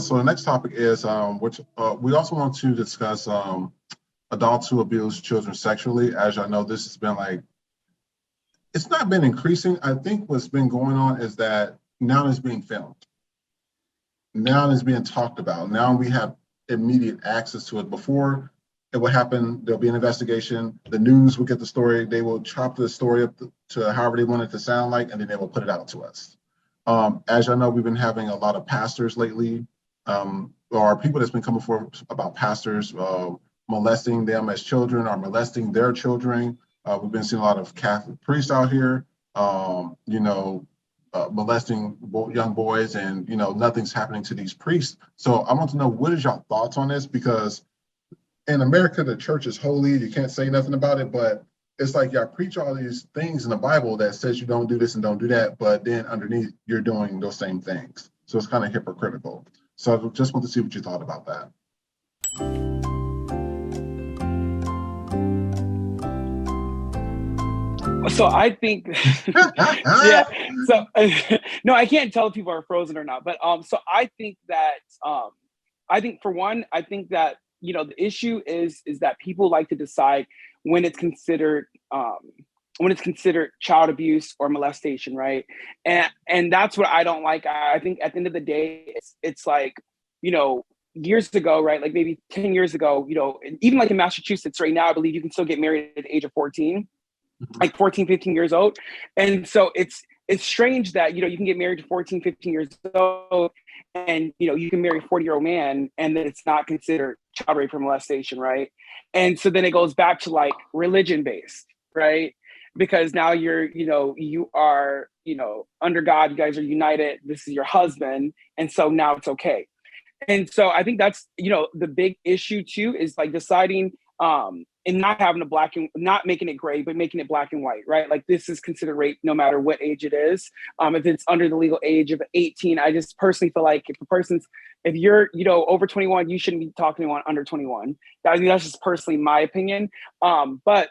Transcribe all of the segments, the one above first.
So the next topic is which we also want to discuss adults who abuse children sexually. As y'all know, this has been like, it's not been increasing. I think what's been going on is that now it's being filmed. Now it's being talked about. Now we have immediate access to it. Before, it would happen, there'll be an investigation, the news will get the story, they will chop the story up to however they want it to sound like, and then they will put it out to us. As y'all know, we've been having a lot of pastors lately, or people that's been coming forward about pastors molesting them as children or molesting their children. We've been seeing a lot of Catholic priests out here, molesting young boys, and nothing's happening to these priests. So I want to know, what is your thoughts on this? Because in America, the church is holy. You can't say nothing about it, but it's like y'all preach all these things in the Bible that says you don't do this and don't do that, but then underneath you're doing those same things. So it's kind of hypocritical. So I just want to see what you thought about that. So I think, yeah. So no, I can't tell if people are frozen or not. But so I think that I think for one, I think that the issue is that people like to decide when it's considered child abuse or molestation, right? And that's what I don't like. I think at the end of the day, it's like, years ago, right? Like maybe 10 years ago, even like in Massachusetts right now, I believe you can still get married at the age of 14, like 14, 15 years old. And so it's strange that, you can get married to 14, 15 years old, and, you can marry a 40-year-old man, and then it's not considered child rape or molestation, right? And so then it goes back to like religion-based, right? Because now you are, under God, you guys are united, this is your husband, and so now it's okay. And so I think that's, the big issue too, is like deciding and not having not making it gray, but making it black and white, right? Like this is considered rape no matter what age it is. If it's under the legal age of 18, I just personally feel like if you're, over 21, you shouldn't be talking to anyone under 21. That's just personally my opinion. But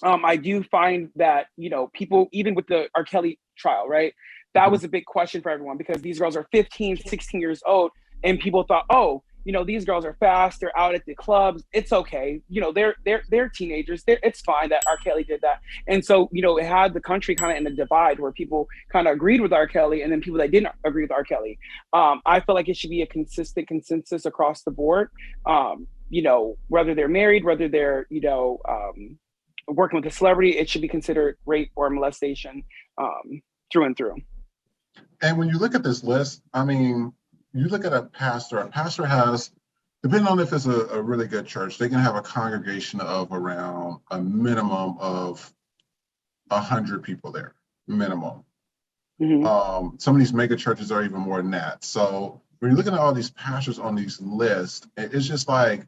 I do find that, people, even with the R. Kelly trial, right? That was a big question for everyone, because these girls are 15, 16 years old, and people thought, oh, these girls are fast, they're out at the clubs, it's okay. They're teenagers. It's fine that R. Kelly did that. And so, it had the country kind of in a divide where people kind of agreed with R. Kelly and then people that didn't agree with R. Kelly. I feel like it should be a consistent consensus across the board. Whether they're married, whether they're, working with a celebrity, it should be considered rape or molestation through and through. And when you look at this list, I mean, you look at a pastor has, depending on if it's a really good church, they can have a congregation of around a minimum of 100 people there, minimum. Mm-hmm. Some of these mega churches are even more than that. So when you're looking at all these pastors on these lists, it's just like,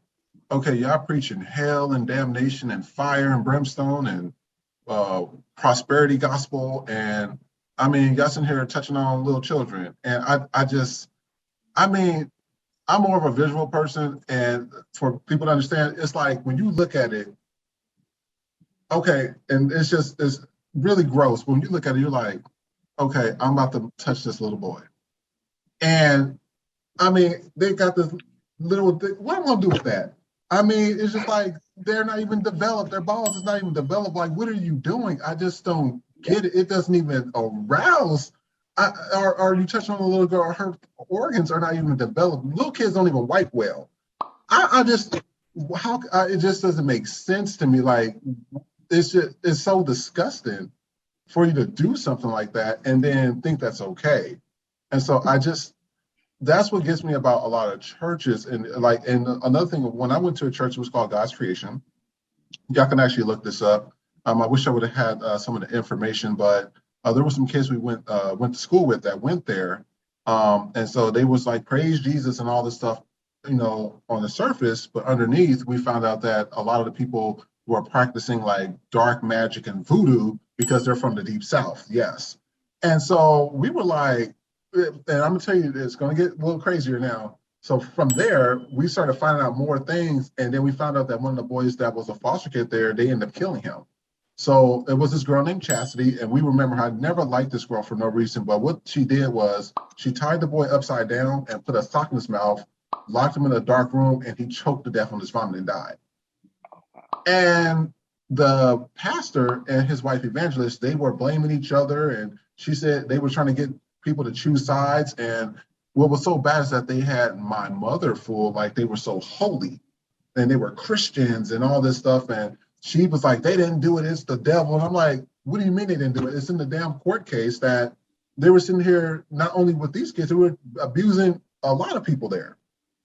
okay, y'all preaching hell and damnation and fire and brimstone and prosperity gospel. And I mean, y'all sitting here touching on little children. And I'm more of a visual person, and for people to understand, it's like when you look at it, okay, and it's really gross. When you look at it, you're like, okay, I'm about to touch this little boy. And I mean, they got this little thing. What am I gonna do with that? I mean, it's just like, they're not even developed. Their balls is not even developed. Like, what are you doing? I just don't get it. It doesn't even arouse. Are you touching on a little girl? Her organs are not even developed. Little kids don't even wipe well. It just doesn't make sense to me. Like, it's so disgusting for you to do something like that and then think that's okay. And so that's what gets me about a lot of churches. And another thing, when I went to a church, it was called God's Creation. Y'all can actually look this up. I wish I would have had some of the information, but there were some kids we went to school with that went there. And so they was like, praise Jesus and all this stuff, on the surface, but underneath we found out that a lot of the people were practicing like dark magic and voodoo because they're from the deep South. Yes. And so we were like, and I'm gonna tell you, it's gonna get a little crazier now. So from there, we started finding out more things, and then we found out that one of the boys that was a foster kid there, they ended up killing him. So it was this girl named Chastity, and we remember her. I never liked this girl for no reason, but what she did was she tied the boy upside down and put a sock in his mouth, locked him in a dark room, and he choked to death on his vomit and died. And the pastor and his wife Evangelist, they were blaming each other, and she said they were trying to get people to choose sides. And what was so bad is that they had my mother fooled, like they were so holy and they were Christians and all this stuff. And she was like, they didn't do it, it's the devil. And I'm like, what do you mean they didn't do it? It's in the damn court case that they were sitting here, not only with these kids, they were abusing a lot of people there.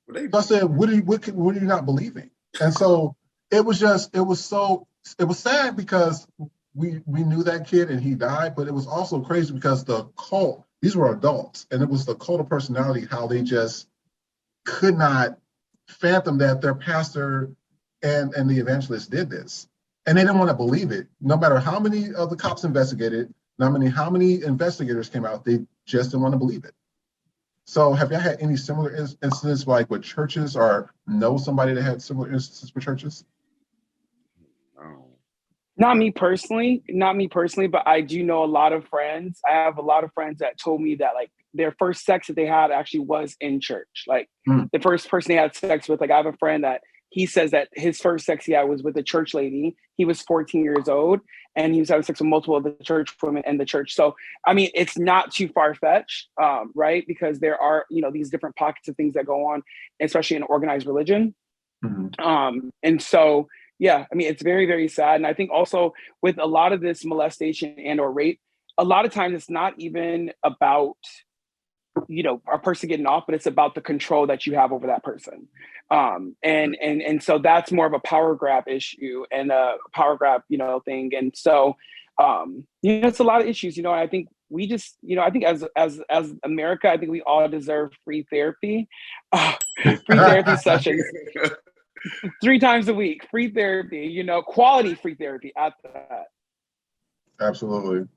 So I said, what are you not believing? And so it was sad because we knew that kid and he died, but it was also crazy because the cult, these were adults, and it was the cult of personality, how they just could not fathom that their pastor and the evangelist did this. And they didn't want to believe it. No matter how many of the cops investigated, how many investigators came out, they just didn't want to believe it. So have y'all had any similar incidents like with churches, or know somebody that had similar instances with churches? Not me personally, but I do know a lot of friends. I have a lot of friends that told me that like their first sex that they had actually was in church. Like the first person they had sex with, like I have a friend that he says that his first sex he had was with a church lady. He was 14 years old and he was having sex with multiple of the church women in the church. So, I mean, it's not too far-fetched, right? Because there are, these different pockets of things that go on, especially in organized religion. And so, yeah, I mean, it's very, very sad. And I think also with a lot of this molestation and or rape, a lot of times it's not even about, a person getting off, but it's about the control that you have over that person. And so that's more of a power grab issue and a power grab, thing. And so, it's a lot of issues, and I think we just, I think as America, I think we all deserve free therapy, free therapy sessions 3 times a week, free therapy, quality free therapy at that. Absolutely.